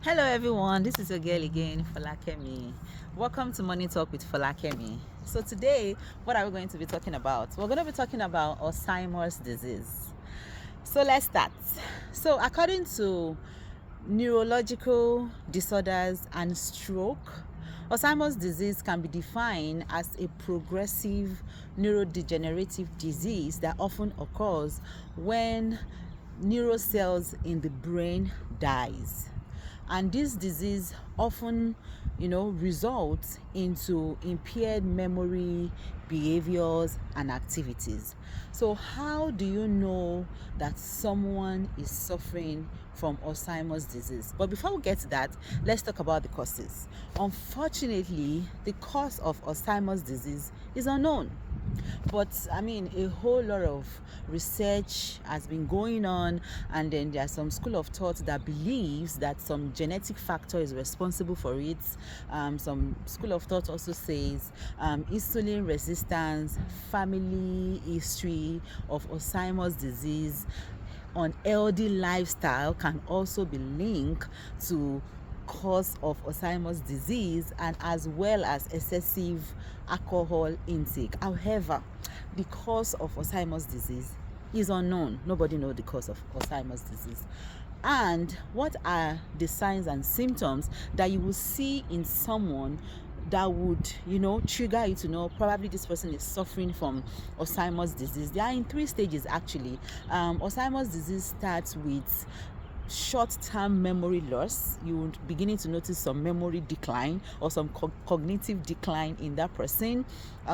Hello everyone, this is your girl again, Falakemi. Welcome to Morning Talk with Falakemi. So today, what are we going to be talking about? We're going to be talking about Alzheimer's disease. So let's start. So according to neurological disorders and stroke, Alzheimer's disease can be defined as a progressive neurodegenerative disease that often occurs when neural cells in the brain dies, and this disease often results into impaired memory, behaviors and activities. So how do you know that someone is suffering from Alzheimer's disease? But before we get to that, let's talk about the causes. Unfortunately, the cause of Alzheimer's disease is unknown. But a whole lot of research has been going on, and then there's some school of thought that believes that some genetic factor is responsible for it. Some school of thought also says insulin resistance, family history of Alzheimer's disease, unhealthy lifestyle can also be linked to cause of Alzheimer's disease, and as well as excessive alcohol intake. However, the cause of Alzheimer's disease is unknown. Nobody knows the cause of Alzheimer's disease. And what are the signs and symptoms that you will see in someone that would trigger you to know probably this person is suffering from Alzheimer's disease? They are in 3 stages actually. Alzheimer's disease starts with short-term memory loss. You would beginning to notice some memory decline or some cognitive decline in that person.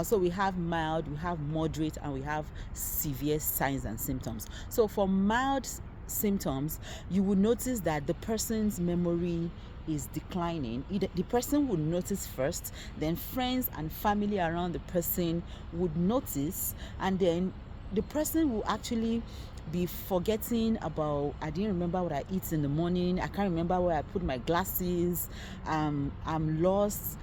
So we have mild, we have moderate, and we have severe signs and symptoms. So for mild symptoms, you would notice that the person's memory is declining. The person would notice first, then friends and family around the person would notice, and then the person will actually be forgetting about, I didn't remember what I eat in the morning, I can't remember where I put my glasses, I'm lost,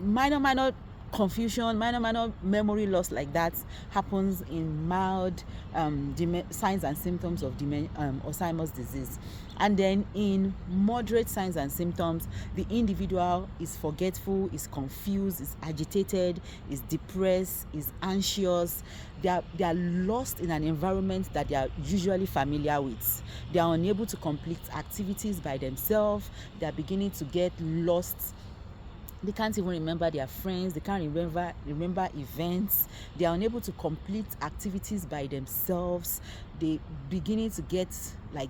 minor confusion, minor memory loss like that happens in mild signs and symptoms of Alzheimer's disease. And then in moderate signs and symptoms, the individual is forgetful, is confused, is agitated, is depressed, is anxious. They are lost in an environment that they are usually familiar with. They are unable to complete activities by themselves. They are beginning to get lost. They can't even remember their friends. They can't remember events. They are unable to complete activities by themselves. They beginning to get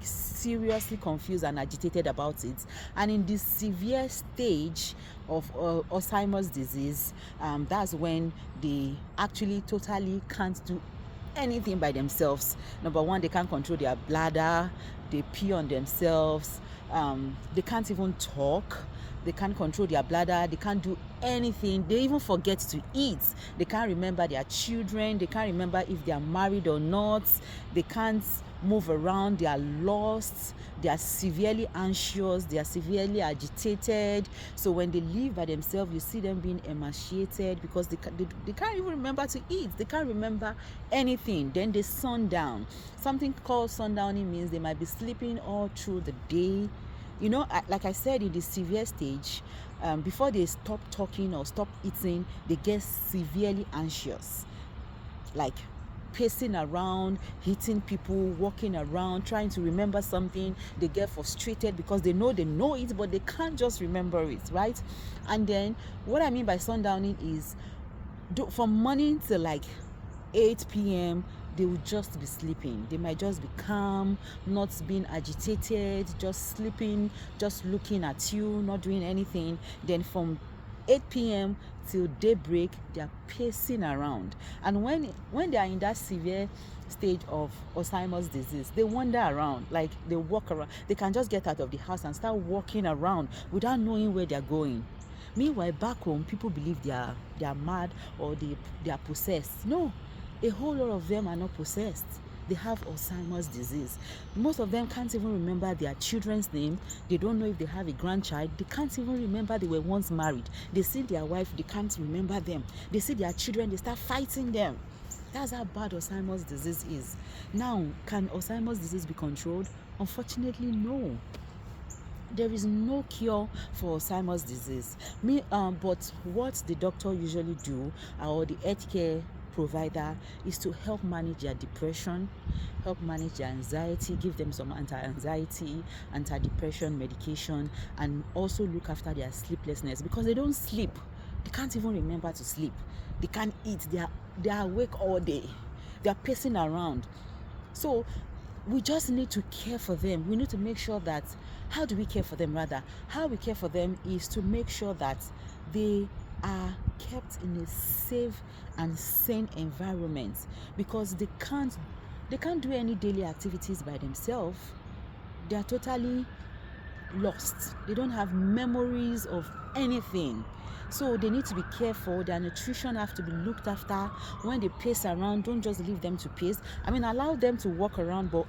seriously confused and agitated about it. And in this severe stage of Alzheimer's disease, that's when they actually totally can't do anything by themselves. Number one, they can't control their bladder. They pee on themselves. They can't even talk. They can't control their bladder. They can't do anything. They even forget to eat. They can't remember their children. They can't remember if they are married or not. They can't move around. They are lost. They are severely anxious. They are severely agitated. So when they live by themselves, you see them being emaciated because they can't even remember to eat. They can't remember anything. Then they sundown. Something called sundowning means they might be sleeping all through the day. Like I said, in the severe stage, before they stop talking or stop eating, they get severely anxious, like pacing around, hitting people, walking around, trying to remember something. They get frustrated because they know it, but they can't just remember it, right? And then what I mean by sundowning is from morning till 8 p.m. they will just be sleeping. They might just be calm, not being agitated, just sleeping, just looking at you, not doing anything. Then from 8 p.m. till daybreak, they are pacing around. And when they are in that severe stage of Alzheimer's disease, they wander around, they walk around. They can just get out of the house and start walking around without knowing where they're going. Meanwhile, back home, people believe they are mad or they are possessed. No, a whole lot of them are not possessed. They have Alzheimer's disease. Most of them can't even remember their children's name. They don't know if they have a grandchild. They can't even remember they were once married. They see their wife, they can't remember them. They see their children, they start fighting them. That's how bad Alzheimer's disease is. Now, can Alzheimer's disease be controlled? Unfortunately, no. There is no cure for Alzheimer's disease. But what the doctor usually do, or the healthcare provider, is to help manage their depression, help manage their anxiety, give them some anti-anxiety, anti-depression medication, and also look after their sleeplessness, because they don't sleep. They can't even remember to sleep. They can't eat. They are awake all day. They are pacing around. So we just need to care for them. We need to make sure that, how do we care for them rather? How we care for them is to make sure that they are kept in a safe and sane environment, because they can't do any daily activities by themselves. They are totally lost. They don't have memories of anything. So they need to be careful. Their nutrition have to be looked after. When they pace around, don't just leave them to pace. Allow them to walk around, but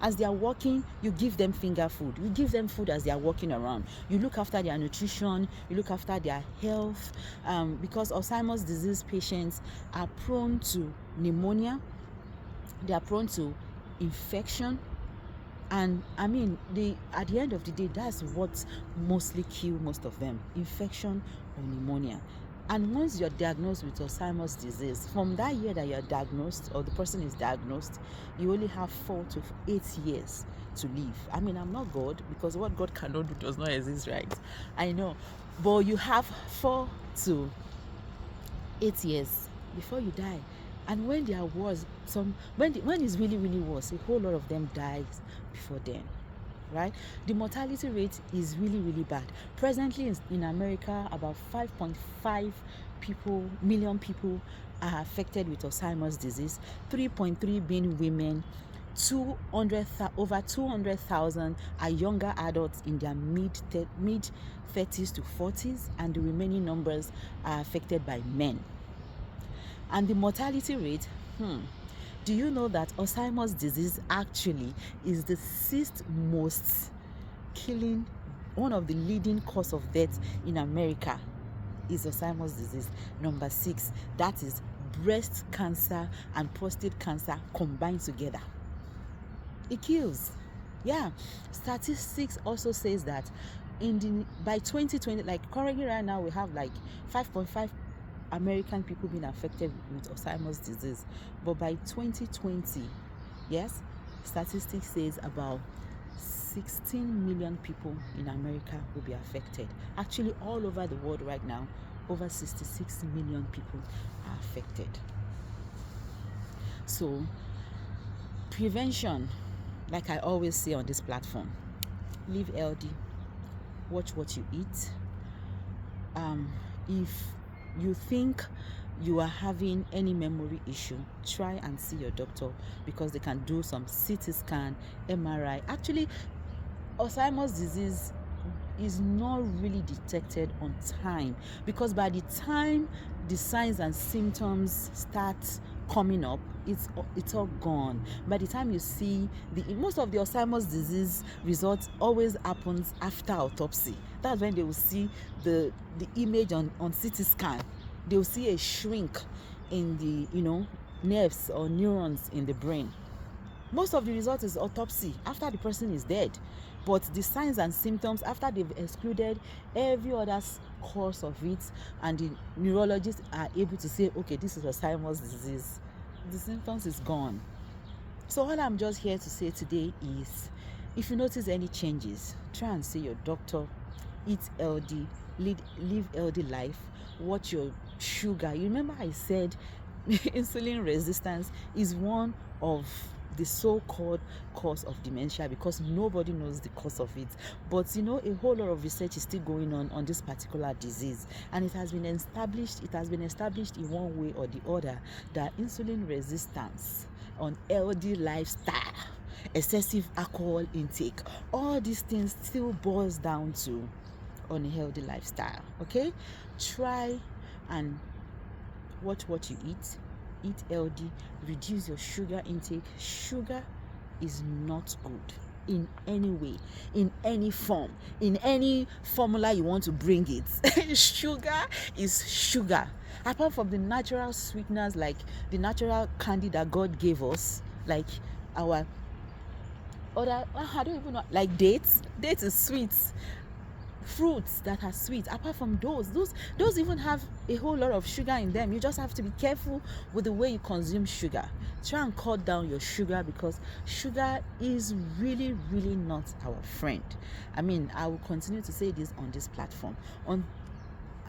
as they are walking, you give them finger food. You give them food as they are walking around. You look after their nutrition. You look after their health, because Alzheimer's disease patients are prone to pneumonia. They are prone to infection. And at the end of the day, that's what mostly kill most of them: infection or pneumonia. And once you're diagnosed with Alzheimer's disease, from that year that you're diagnosed, or the person is diagnosed, you only have 4 to 8 years to live. I'm not God, because what God cannot do does not exist, right? I know. But you have 4 to 8 years before you die. And when there was when it's really, really worse, a whole lot of them dies before then, right? The mortality rate is really, really bad. Presently in America, about 5.5 million people are affected with Alzheimer's disease, 3.3 being women, over 200,000 are younger adults in their mid 30s to 40s, and the remaining numbers are affected by men. And the mortality rate, do you know that Alzheimer's disease actually is the 6th most killing, one of the leading cause of death in America is Alzheimer's disease. Number 6, that is breast cancer and prostate cancer combined together. It kills. Yeah. Statistics also says that by 2020, like currently right now, we have like 5.5 American people being affected with Alzheimer's disease, but by 2020, yes, statistics says about 16 million people in America will be affected. Actually, all over the world right now, over 66 million people are affected. So prevention, like I always say on this platform, live healthy, watch what you eat. If you think you are having any memory issue, try and see your doctor, because they can do some CT scan, MRI. Actually, Alzheimer's disease is not really detected on time, because by the time the signs and symptoms start coming up, it's all gone. By the time you see most of the Alzheimer's disease results always happens after autopsy. That's when they will see the image on CT scan. They will see a shrink in the nerves or neurons in the brain. Most of the result is autopsy after the person is dead, but the signs and symptoms, after they've excluded every other cause of it, and the neurologists are able to say, okay, this is Alzheimer's disease, the symptoms is gone. So all I'm just here to say today is, if you notice any changes, try and see your doctor, eat healthy, live healthy life, watch your sugar. You remember I said insulin resistance is one of the so-called cause of dementia, because nobody knows the cause of it. But a whole lot of research is still going on this particular disease, and it has been established in one way or the other that insulin resistance, unhealthy lifestyle, excessive alcohol intake, all these things still boils down to unhealthy lifestyle. Okay, try and watch what you eat healthy, reduce your sugar intake. Sugar is not good in any way, in any form, in any formula you want to bring it. Sugar is sugar. Apart from the natural sweeteners, like the natural candy that God gave us, like our Other, I don't even know, like dates. Dates is sweet. Fruits that are sweet, apart from those even have a whole lot of sugar in them. You just have to be careful with the way you consume sugar. Try and cut down your sugar, because sugar is really, really not our friend. I mean, I will continue to say this on this platform.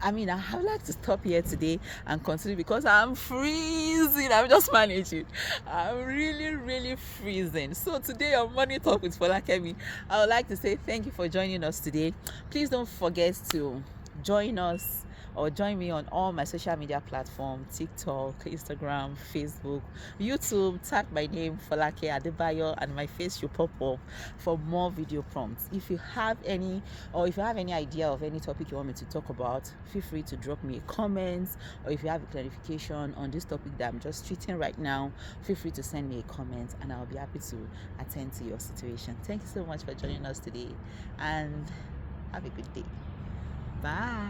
I would like to stop here today and continue, because I'm freezing. I'm just managing. I'm really, really freezing. So today on Money Talk with Folakemi, I would like to say thank you for joining us today. Please don't forget to join us or join me on all my social media platforms: TikTok, Instagram, Facebook, YouTube. Type my name, Folake Adebayo, and my face should pop up for more video prompts. If you have any idea of any topic you want me to talk about, feel free to drop me a comment, or if you have a clarification on this topic that I'm just treating right now, feel free to send me a comment, and I'll be happy to attend to your situation. Thank you so much for joining us today, and have a good day. Bye.